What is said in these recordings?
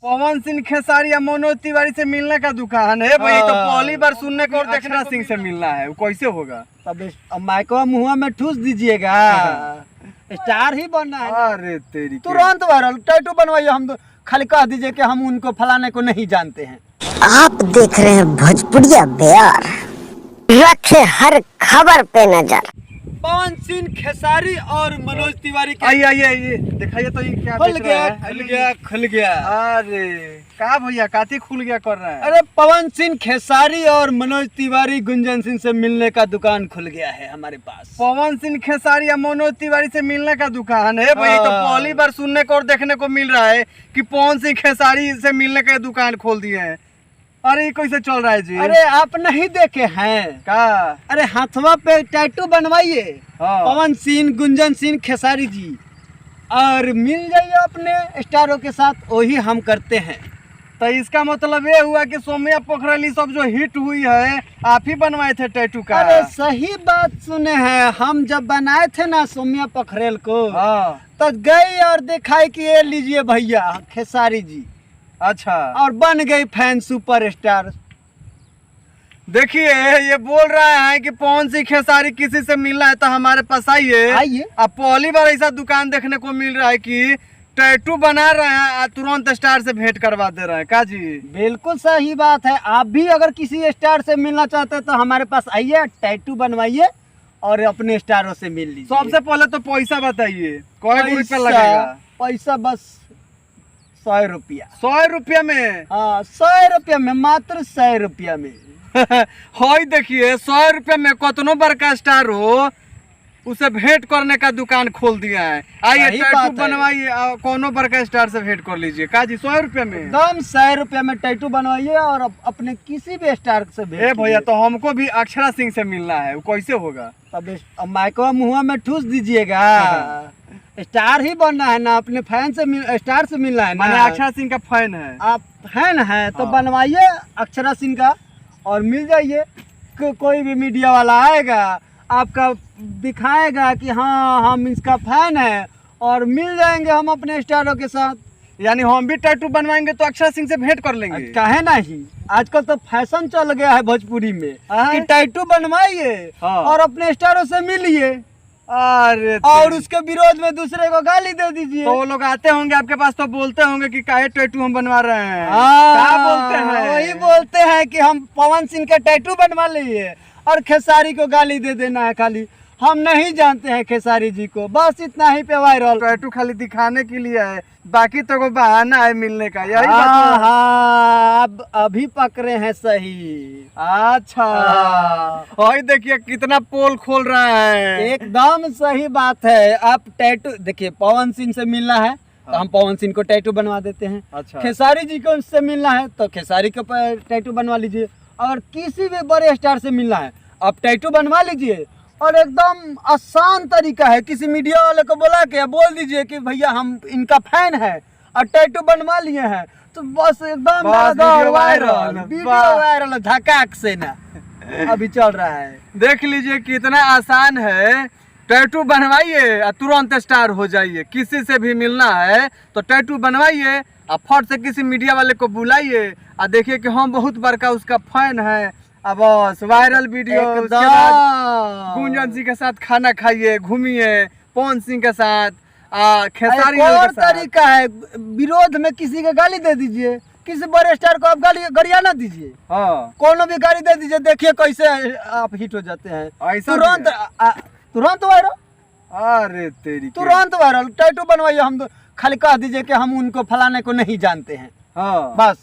पवन सिंह खेसारी या मनोज तिवारी से मिलने का दुकान है भाई। तो पहली बार सुनने को और देखना सिंह से मिलना है, वो कैसे होगा? तब माइको मुँह में ठूस दीजिएगा, स्टार ही बनना है। अरे तेरी तुरंत वायरल टैटू बनवाइए। हम तो खाली कह दीजिए कि हम उनको फलाने को नहीं जानते हैं। आप देख रहे हैं भोजपुरिया बिहार, रखे हर खबर पे नजर। पवन सिंह खेसारी और मनोज तिवारी के आइए दिखाइए तो ये क्या खुल बेच गया रहा है? खुल गया खुल गया। अरे का भैया काती खुल गया कर रहा है? अरे पवन सिंह खेसारी और मनोज तिवारी गुंजन सिंह से मिलने का दुकान खुल गया है हमारे पास। पवन सिंह खेसारी या मनोज तिवारी से मिलने का दुकान है भाई। तो पहली बार सुनने को और देखने को मिल रहा है कि पवन सिंह खेसारी से मिलने का दुकान खोल दिए हैं। अरे ये कैसे चल रहा है जी? अरे आप नहीं देखे हैं का? अरे हाथवा पे टैटू बनवाइए, हाँ। पवन सिंह गुंजन सिंह खेसारी जी, और मिल जाइए अपने स्टारों के साथ। वही हम करते हैं। तो इसका मतलब ये हुआ कि सौम्या पोखरली सब जो हिट हुई है आप ही बनवाए थे टैटू का? अरे सही बात सुने हैं। हम जब बनाए थे ना सौम्या पोखरेल को, हाँ। तो गई और दिखाई कि ये लीजिए भैया खेसारी जी, अच्छा। और बन गई फैन सुपरस्टार। देखिए ये बोल रहा है कि पवन सिंह खेसारी किसी से मिलना है तो हमारे पास आइए। अब पहली बार ऐसा दुकान देखने को मिल रहा है कि टैटू बना रहे हैं और तुरंत स्टार से भेंट करवा दे रहे हैं। का जी? बिल्कुल सही बात है। आप भी अगर किसी स्टार से मिलना चाहते हैं तो हमारे पास आइए, टैटू बनवाइए और अपने स्टारों से मिल लीजिए। सबसे पहले तो पैसा बताइए, कौन रुपया लगेगा? पैसा बस 100 रुपया। 100 रुपया में? हाँ 100 रुपया में, मात्र 100 रुपया में। हाई देखिए 100 रुपया में कतनो बड़का स्टार हो उसे भेंट करने का दुकान खोल दिया है। आइए टैटू बनवाइए, कोनो बड़का स्टार से भेंट कर लीजिए। का जी 100 रुपया में? एकदम 100 रुपया में टैटू बनवाइए और अपने किसी भी स्टार से भेंट। भैया तो हमको भी अक्षरा सिंह से मिलना है, वो कैसे होगा? तब माइको मुँह में ठूस दीजिएगा, स्टार ही बनना है ना, अपने फैन से स्टार से मिलना है ना। मैंने अक्षरा सिंह का फैन है। आप फैन है तो बनवाइए अक्षरा सिंह का और मिल जाइए। कोई भी मीडिया वाला आएगा आपका दिखाएगा कि हाँ हम इसका फैन है, और मिल जाएंगे हम अपने स्टारों के साथ। यानी हम भी टैटू बनवाएंगे तो अक्षरा सिंह से भेंट कर लेंगे? काहे नहीं, आजकल तो फैशन चल गया है भोजपुरी में कि टैटू बनवाइए और अपने स्टारों से मिलिए। अरे और उसके विरोध में दूसरे को गाली दे दीजिए। तो वो लोग आते होंगे आपके पास तो बोलते होंगे कि काहे टैटू हम बनवा रहे हैं? क्या बोलते हैं? वही बोलते हैं कि हम पवन सिंह का टैटू बनवा लिए और खेसारी को गाली दे देना है। खाली हम नहीं जानते हैं खेसारी जी को, बस इतना ही पे वायरल। टैटू खाली दिखाने के लिए है, बाकी तो कोई बहाना है मिलने का। यही हाँ हाँ, अब अभी पकड़े हैं सही। अच्छा और देखिए कितना पोल खोल रहा है। एकदम सही बात है। आप टैटू देखिए, पवन सिंह से मिलना है तो हम पवन सिंह को टैटू बनवा देते हैं। अच्छा। खेसारी जी को उससे मिलना है तो खेसारी को टैटू बनवा लीजिए। और किसी भी बड़े स्टार से मिलना है आप टैटू बनवा लीजिए। और एकदम आसान तरीका है, किसी मीडिया वाले को बुला के बोल दीजिए कि भैया हम इनका फैन है और टैटू बनवा लिए हैं, तो बस एकदम वायरल धकाक से ना अभी चल रहा है। देख लीजिए कितना आसान है। टैटू बनवाइए और तुरंत स्टार हो जाइए। किसी से भी मिलना है तो टैटू बनवाइए और फट से किसी मीडिया वाले को बुलाइए और देखिए कि हम बहुत बड़का उसका फैन है। अब बस वायरल वीडियो, गुंजन सिंह के साथ खाना खाइए, घूमिए पवन सिंह के साथ, खेसारी और तरीका है विरोध में किसी को गाली दे दीजिए, किसी बड़े स्टार को आप गाली गरिया ना दीजिए। हाँ कोनो भी गाली दे दीजिए, देखिए कैसे आप हिट हो जाते हैं। तुरंत वायरल। अरे तेरी तुरंत वायरल। टैटू बनवाइए। हम तो खाली कह दीजिए कि हम उनको फलाने को नहीं जानते हैं। हाँ। बस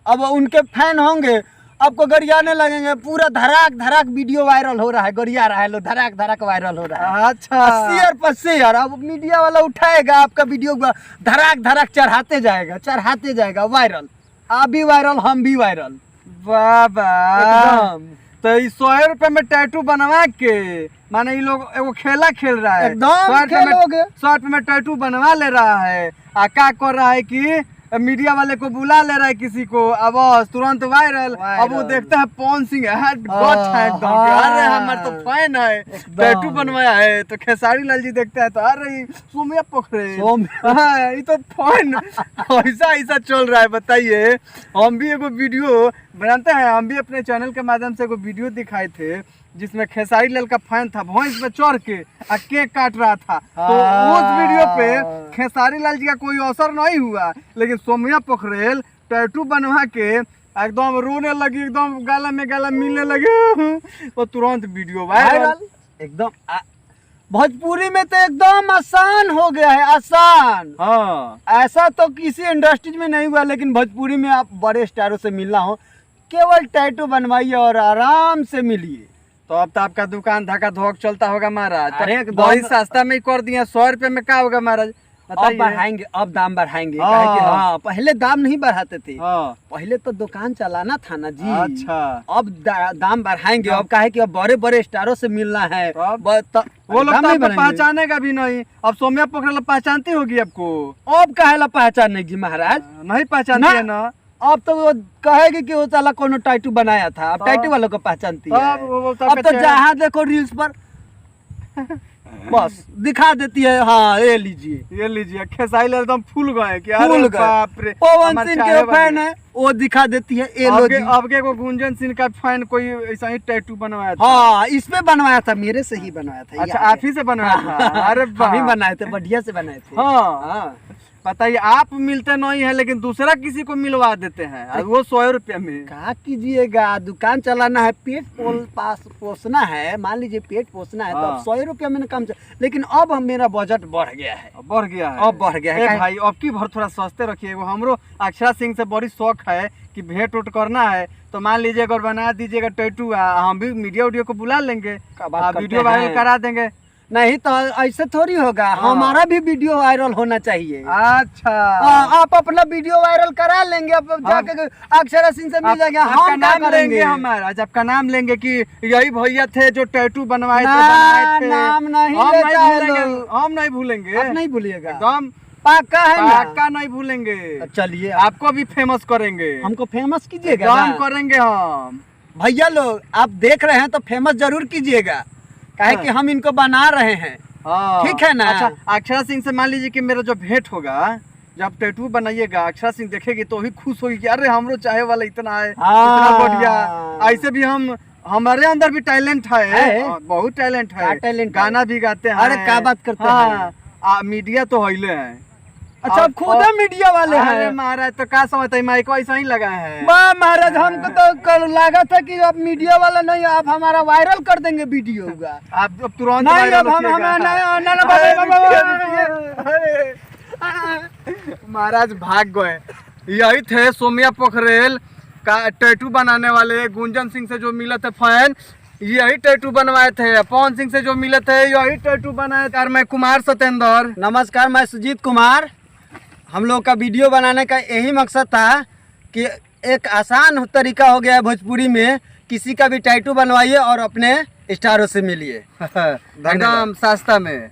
अब उनके फैन होंगे, आपको गरियाने लगेंगे। पूरा धड़ाक धड़ाक वीडियो वायरल हो रहा है, गरिया रहा है लो, धड़ाक धड़ाक वायरल हो रहा है। अच्छा। शेयर पर शेयर। अब मीडिया वाला उठाएगा आपका वीडियो, धड़ाक धड़ाक चढ़ाते जाएगा वायरल। आप भी वायरल, हम भी वायरल। बाबा तो 100 रुपए में टैटू बनवा के माने ये लोग एगो खेला खेल रहा है। एकदम 100 रुपए में टैटू बनवा ले रहा है। क्या कर रहा है कि मीडिया वाले को बुला ले रहा है किसी को, अब बस तुरंत वायरल। अब वो देखता है पवन सिंह है गॉड है एकदम कि अरे हमारे तो फैन है, टैटू बनवाया है। तो खेसारी लाल जी देखता है तो अरे सोम्या पोखरे हाँ, ये तो फैन ऐसा ऐसा चल रहा है। बताइए, हम भी एगो वीडियो बनाते हैं, हम भी अपने चैनल के माध्यम से एगो वीडियो दिखाए थे जिसमें खेसारी लाल का फैन था भैंस पे चढ़ के केक काट रहा था। तो उस वीडियो पे खेसारी लाल जी का कोई असर नहीं हुआ, लेकिन सोम्या पोखरेल टैटू बनवा के एकदम रोने लगी, एकदम गाला में गाला मिलने लगी तो तुरंत वीडियो वायरल एकदम। भोजपुरी में तो एकदम आसान हो गया है, आसान। हाँ, ऐसा तो किसी इंडस्ट्री में नहीं हुआ, लेकिन भोजपुरी में आप बड़े स्टारों से मिलना हो, केवल टैटू बनवाइए और आराम से मिलिए। तो अब तो आपका दुकान धक्का धोक चलता होगा महाराज। अरे बहुत सस्ता में ही कर दिया, 100 रुपए में क्या होगा महाराज? अब बढ़ाएंगे, अब दाम बढ़ाएंगे। हाँ। काहे कि हाँ, पहले दाम नहीं बढ़ाते थे। हाँ। पहले तो दुकान चलाना था ना जी। अच्छा, अब दाम बढ़ाएंगे। अब काहे कि अब बड़े बड़े स्टारों से मिलना है। वो लोग तो आपको पहचानेगा भी नहीं। अब सोम्या पोखरेल पहचानती होगी आपको? अब काहे ला पहचानेगी महाराज? नहीं पहचानती है ना। अब तो वो कहेगी कि वो साला कोनो टैटू बनाया था। अब टैटू वालों को पहचानती है। अब तो जहाँ देखो रील्स पर बस दिखा देती है। हाँ, ये लीजिए खेसारी लाल एकदम फूल गए कि फूल अरे गए। बाप रे, पवन सिंह के फैन है, वो दिखा देती है। ये लो जी। अब के को गुंजन सिंह का फैन कोई ऐसा ही टैटू बनवाया था। हाँ, इसमें बनवाया था, मेरे से ही बनवाया था। अच्छा, आप ही से बनवाया था? अरे हम ही बनाए थे, बढ़िया से बनाए थे। हाँ, बताइए, आप मिलते नहीं है लेकिन दूसरा किसी को मिलवा देते हैं और वो 100 रुपया में। क्या कीजिएगा, दुकान चलाना है, पेट पोसना है। मान लीजिए पेट पोसना है तो अब 100 रुपया में कम लेकिन अब मेरा बजट बढ़ गया है। अब बढ़ गया है भाई। अब की भर थोड़ा सस्ते रखिए। हमरो अक्षरा सिंह से बड़ी शौक है कि भेंट उठ करना है, तो मान लीजिए अगर बना दीजिएगा टैटू, हम भी मीडिया को बुला लेंगे, वीडियो वायरल करा देंगे। नहीं तो ऐसे थोड़ी होगा। हमारा भी वीडियो वायरल होना चाहिए। अच्छा, आप अपना वीडियो वायरल करा लेंगे, अब जाके अक्षरा सिंह से मिल जाएगा। हम नाम लेंगे, हमारा आपका नाम लेंगे कि यही भैया थे जो टैटू बनवाए थे। नाम नहीं हम नहीं भूलेंगे। आप नहीं भूलिएगा, एकदम पक्का है ना? पक्का नहीं भूलेंगे। चलिए, आपको भी फेमस करेंगे। हमको फेमस कीजिएगा, काम करेंगे हम। भैया लोग आप देख रहे हैं तो फेमस जरूर कीजिएगा, काहे कि हम इनको बना रहे हैं। ठीक है ना? अच्छा, अक्षरा सिंह से मान लीजिए कि मेरा जो भेंट होगा, जब टैटू बनाइएगा, अक्षरा सिंह देखेगी तो भी खुश होगी कि अरे हमरो चाहे वाला इतना है, इतना बढ़िया। ऐसे भी हमारे अंदर भी टैलेंट है। बहुत टैलेंट है। गाना भी गाते हैं। अरे क्या बात करते हैं? मीडिया तो हईले है। अच्छा, अब खुद मीडिया वाले हैं। अरे महाराज, तो क्या समझते हैं, माइक ऐसा ही लगा है। महाराज, हमको तो कल लगा था कि अब मीडिया वाला नहीं, आप हमारा वायरल कर देंगे वीडियो का। आप अब तुरंत नहीं, अब हम महाराज भाग गए। यही थे सोम्या पोखरेल का टैटू बनाने वाले। गुंजन सिंह से जो मिले थे फैन, यही टैटू बनवाए थे। पवन सिंह से जो मिले थे, यही टैटू बनाए थे। मैं कुमार सत्येंद्र। नमस्कार, मैं सुजीत कुमार। हम लोग का वीडियो बनाने का यही मकसद था कि एक आसान तरीका हो गया है भोजपुरी में, किसी का भी टैटू बनवाइए और अपने स्टारों से मिलिए। एकदम सस्ता में।